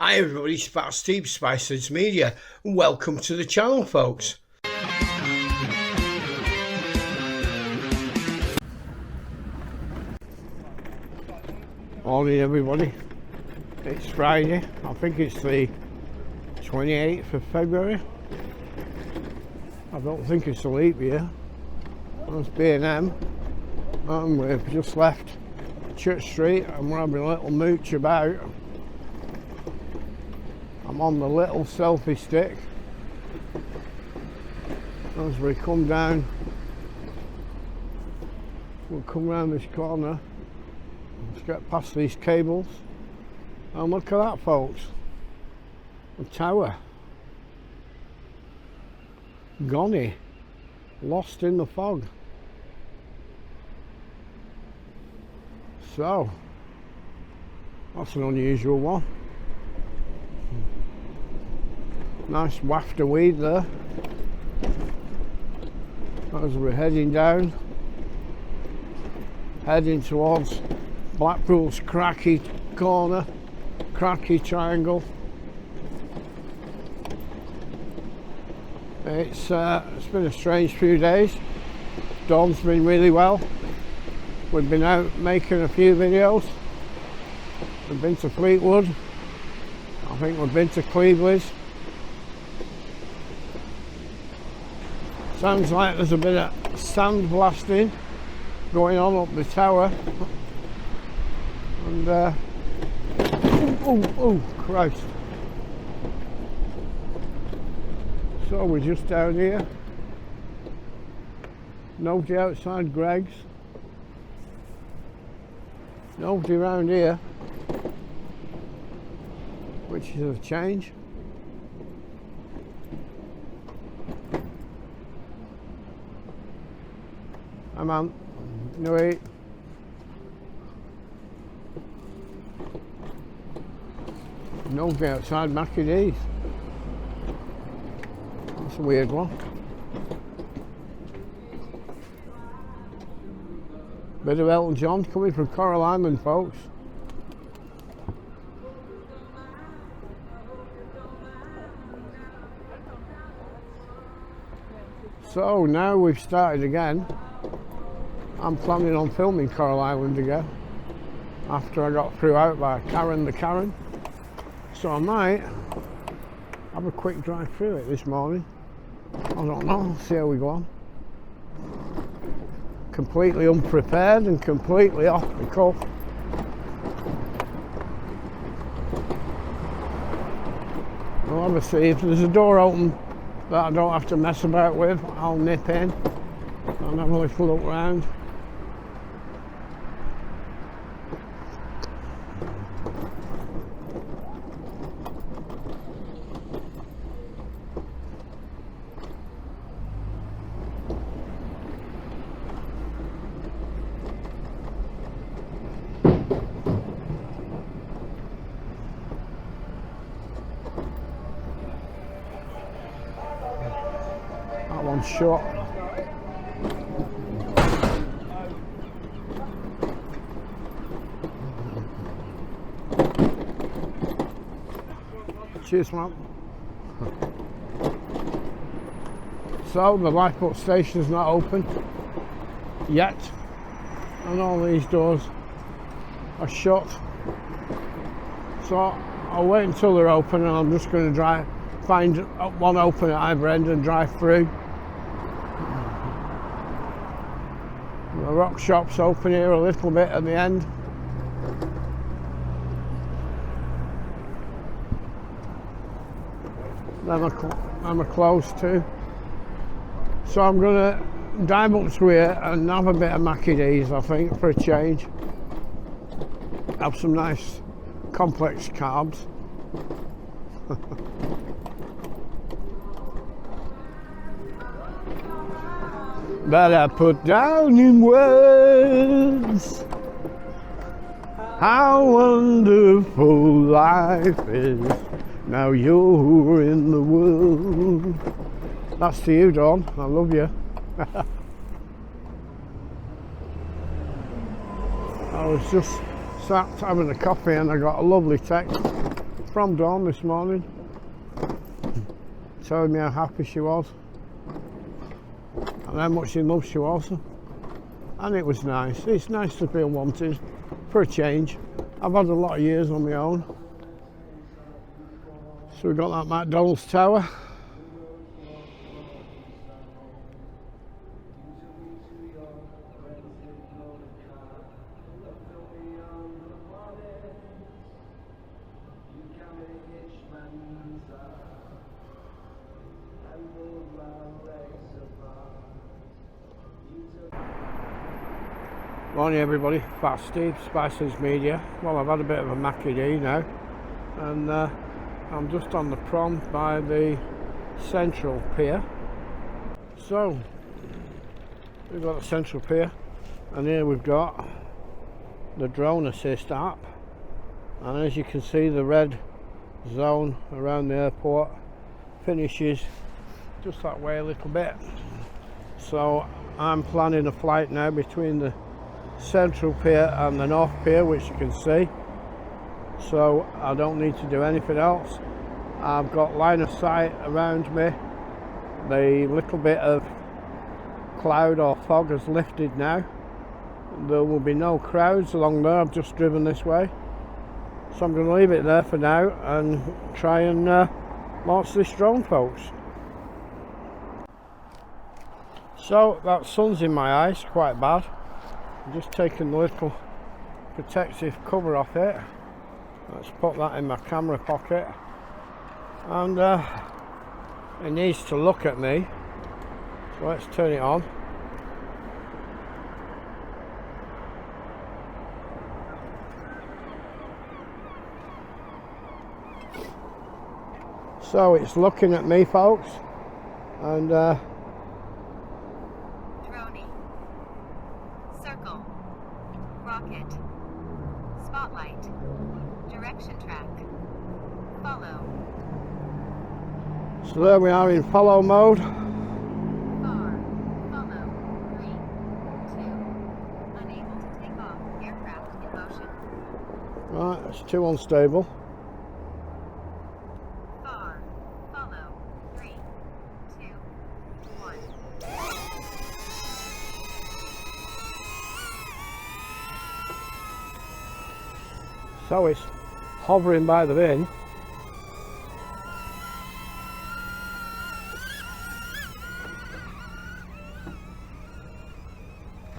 Hi everybody, it's Fat Steve, Spiceless Media, and welcome to the channel, folks. Morning everybody, it's Friday, I think it's the 28th of February. I don't think it's a leap year. It's B&M, and we've just left Church Street and we're having a little mooch about. I'm on the little selfie stick. As we come down, we'll come round this corner, let's get past these cables, and look at that, folks, the tower, gone, lost in the fog. So that's an unusual one. Nice waft of weed there as we're heading down, heading towards Blackpool's cracky corner, cracky triangle. It's been a strange few days. Dawn's been really well. We've been out making a few videos. We've been to Fleetwood. I think we've been to Cleveland's. Sounds like there's a bit of sand blasting going on up the tower. And oh Christ. So we're just down here. Nobody outside Greg's. Nobody around here, which is a change. I'm on. No wait. Nobody outside Mackie D's. That's a weird one. Bit of Elton John coming from Coral Island, folks. So now we've started again. I'm planning on filming Coral Island again after I got threw out by Karen the Karen. So I might have a quick drive through it this morning. I don't know, see how we go on. Completely unprepared and completely off the cuff. Well, obviously if there's a door open that I don't have to mess about with, I'll nip in and have a little look round. That one's short. Cheers, man. So the lifeboat station's not open yet, and all these doors are shut. So I'll wait until they're open, and I'm just going to find one open at either end and drive through. The rock shop's open here a little bit at the end. Them are closed too. So I'm going to dive up to here and have a bit of Mackie D's, I think, for a change. Have some nice complex carbs. But I put down in words how wonderful life is. Now you're in the world. That's to you, Dawn. I love you. I was just sat having a coffee and I got a lovely text prom dawn this morning, telling me how happy she was and how much in love she was, and it was nice. It's nice to feel wanted for a change. I've had a lot of years on my own. So we've got that McDonalds tower. Morning everybody, Fat Steve, Spices Media. Well, I've had a bit of a Mackie D now, and I'm just on the prom by the Central Pier. So, we've got the Central Pier, and here we've got the drone assist app, and as you can see, the red zone around the airport finishes just that way a little bit. So I'm planning a flight now between the Central Pier and the North Pier, which you can see, so I don't need to do anything else. I've got line of sight around me. The little bit of cloud or fog has lifted now. There will be no crowds along there. I've just driven this way, so I'm going to leave it there for now and try and launch this drone, folks. So that sun's in my eyes quite bad. I'm just taking the little protective cover off it. Let's put that in my camera pocket, and it needs to look at me, so let's turn it on. So it's looking at me, folks, and circle, rocket, spotlight, direction track, follow. So there we are in follow mode. Far, follow, 3, 2, unable to take off, aircraft in motion. Right, it's too unstable. Far, follow, 3, 2, 1. So it's hovering by the bin.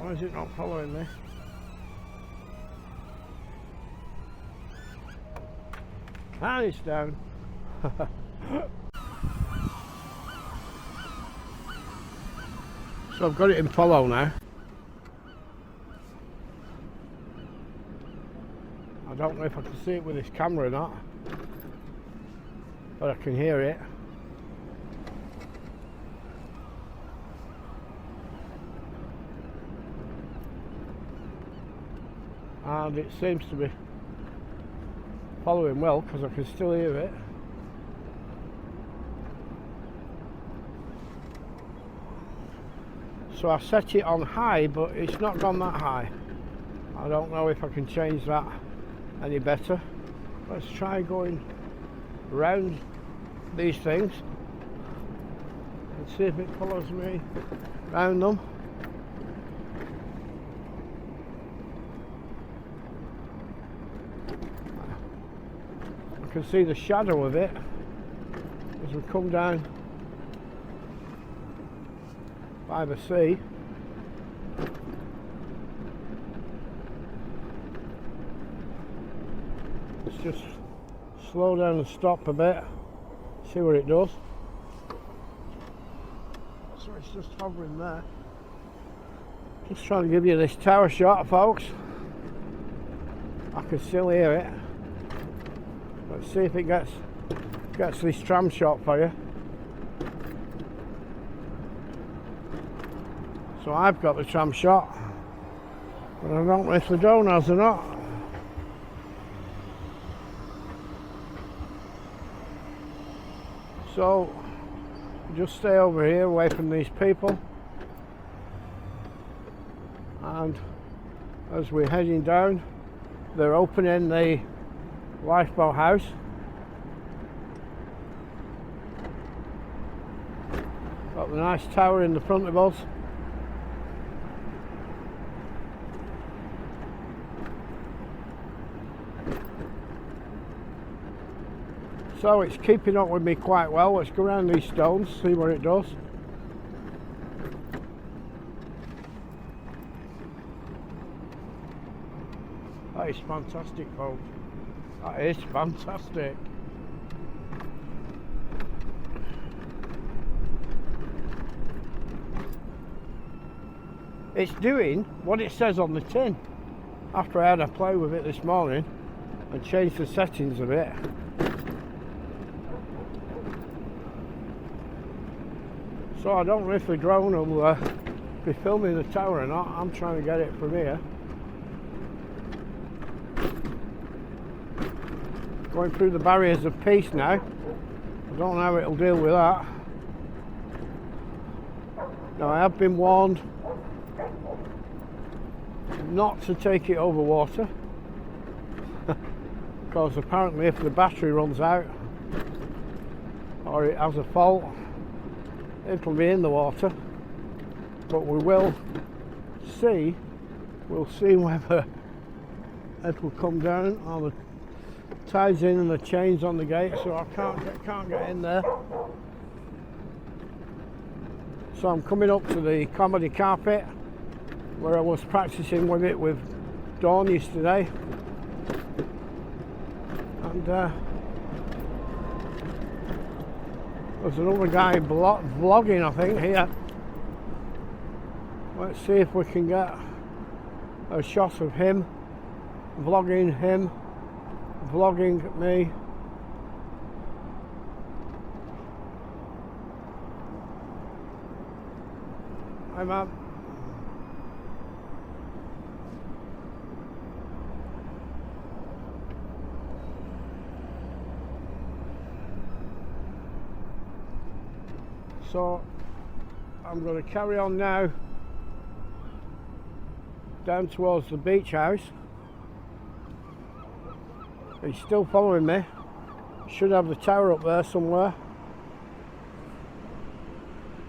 Why is it not following me? And it's down. So I've got it in follow now. I don't know if I can see it with this camera or not, but I can hear it. And it seems to be following well because I can still hear it. So I set it on high, but it's not gone that high. I don't know if I can change that any better. Let's try going around these things and see if it follows me around them. I can see the shadow of it as we come down by the sea. Let's just slow down and stop a bit, see what it does. So it's just hovering there. Just trying to give you this tower shot, folks. I can still hear it. Let's see if it gets this tram shot for you. So I've got the tram shot, but I don't know if the drone has or not. So just stay over here away from these people, and as we're heading down, they're opening the lifeboat house, Got the nice tower in the front of us. So it's keeping up with me quite well. Let's go around these stones, see what it does. That is fantastic, folks. That is fantastic. It's doing what it says on the tin. After I had a play with it this morning and changed the settings a bit. So I don't know if the drone will be filming the tower or not. I'm trying to get it from here. Going through the barriers of peace now. I don't know how it'll deal with that. Now I have been warned not to take it over water because apparently if the battery runs out or it has a fault, it'll be in the water. But we will see. We'll see whether it will come down. Oh, the tide's in and the chain's on the gate, so I can't get in there. So I'm coming up to the comedy carpet where I was practicing with it with Dawn yesterday. And there's another guy vlogging, I think, here. Let's see if we can get a shot of him vlogging me. Hi, man. So I'm going to carry on now down towards the beach house. He's still following me. Should have the tower up there somewhere.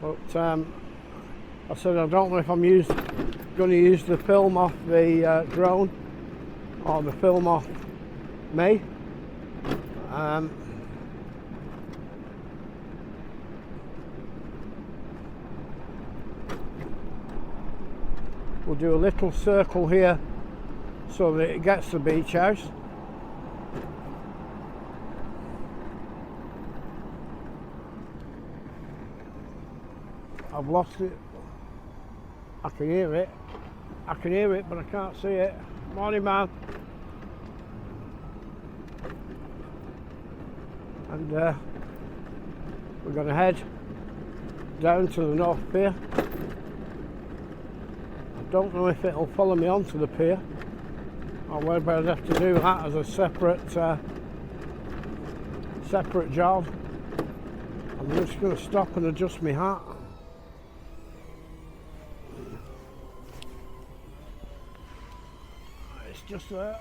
But I said I don't know if I'm going to use the film off the drone or the film off me. We'll do a little circle here so that it gets the beach house. I've lost it. I can hear it. I can hear it, but I can't see it. Morning, man. And we're going to head down to the North Pier. I don't know if it'll follow me onto the pier or whether I'd have to do that as a separate job. I'm just going to stop and adjust my hat. It's just there.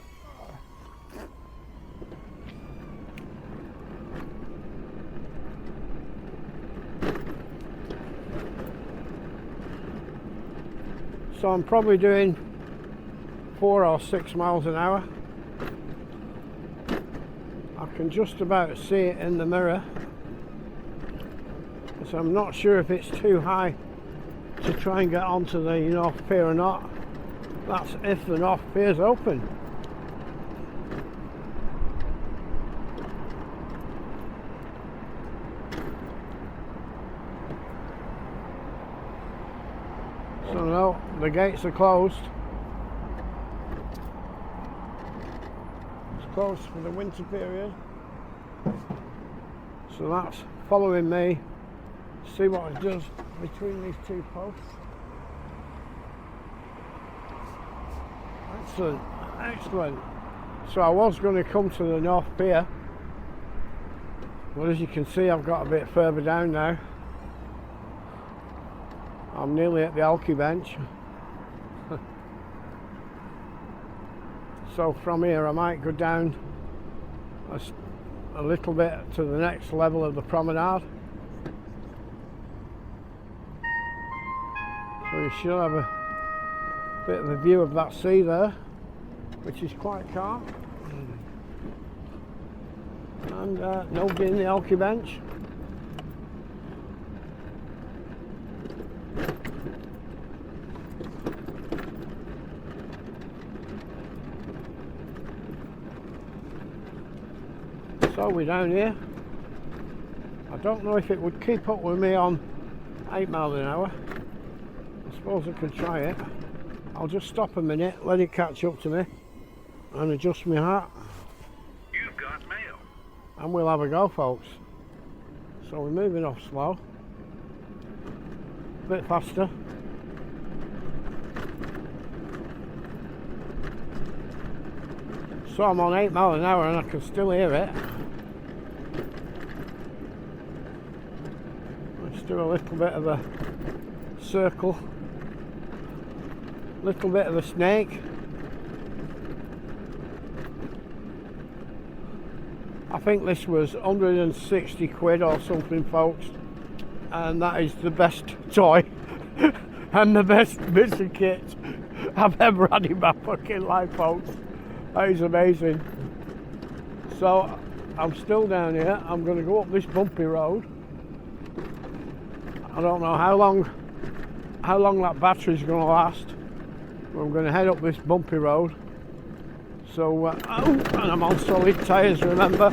So I'm probably doing 4 or 6 miles an hour. I can just about see it in the mirror. So I'm not sure if it's too high to try and get onto the North Pier or not. That's if the North Pier's open. So no, the gates are closed. It's closed for the winter period. So that's following me. See what it does between these two posts. Excellent, excellent. So I was going to come to the North Pier, but as you can see I've got a bit further down now. I'm nearly at the alky bench. So from here I might go down a little bit to the next level of the promenade. you should have a bit of a view of that sea there, which is quite calm. And nobody in the Alky bench. So we're down here. I don't know if it would keep up with me on 8 miles an hour. I suppose I could try it. I'll just stop a minute, let it catch up to me and adjust my hat. You've got mail. And we'll have a go, folks. So we're moving off slow. A bit faster. So I'm on 8 miles an hour and I can still hear it. Let's do a little bit of a circle. Little bit of a snake. I think this was 160 quid or something, folks, and that is the best toy and the best bits of kit I've ever had in my fucking life, folks. That is amazing. So I'm still down here. I'm going to go up this bumpy road. I don't know how long that battery's going to last. I'm going to head up this bumpy road. So, oh, and I'm on solid tyres, remember.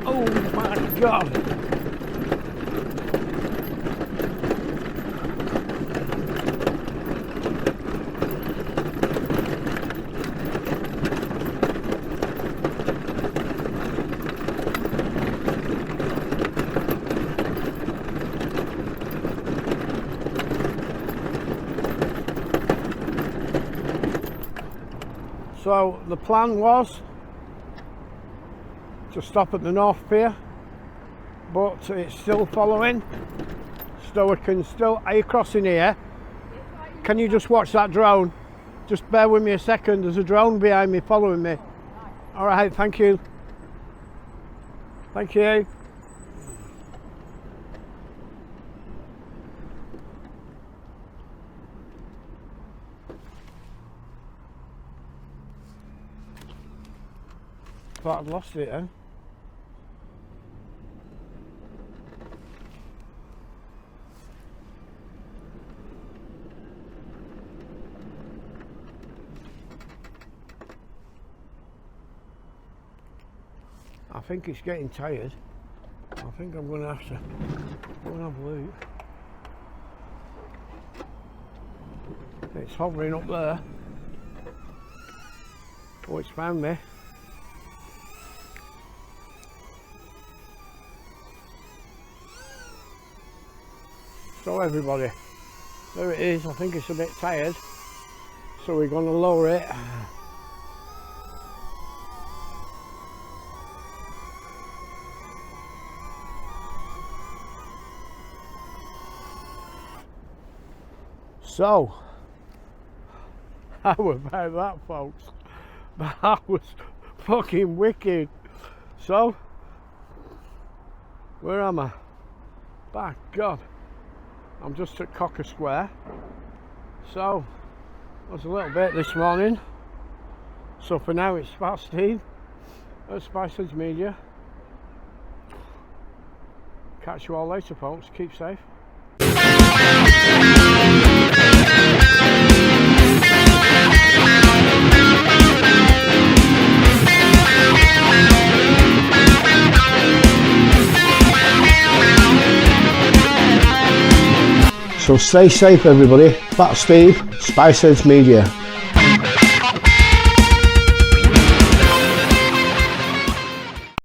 Oh my God. So the plan was to stop at the North Pier, but it's still following, so we can still... Are you crossing here? Can you just watch that drone? Just bear with me a second, there's a drone behind me following me. Alright, thank you. Thank you. Thought I'd lost it then. I think it's getting tired. I think I'm going to have to go and have a look. It's hovering up there. Oh, it's found me. So everybody, there it is. I think it's a bit tired, so we're going to lower it. So, how about that, folks? That was fucking wicked. So, where am I? By God. I'm just at Cocker Square. So, there's a little bit this morning. So for now it's about Steve at Spices Media. Catch you all later, folks. Keep safe. So stay safe, everybody. That's Steve, Spices Media.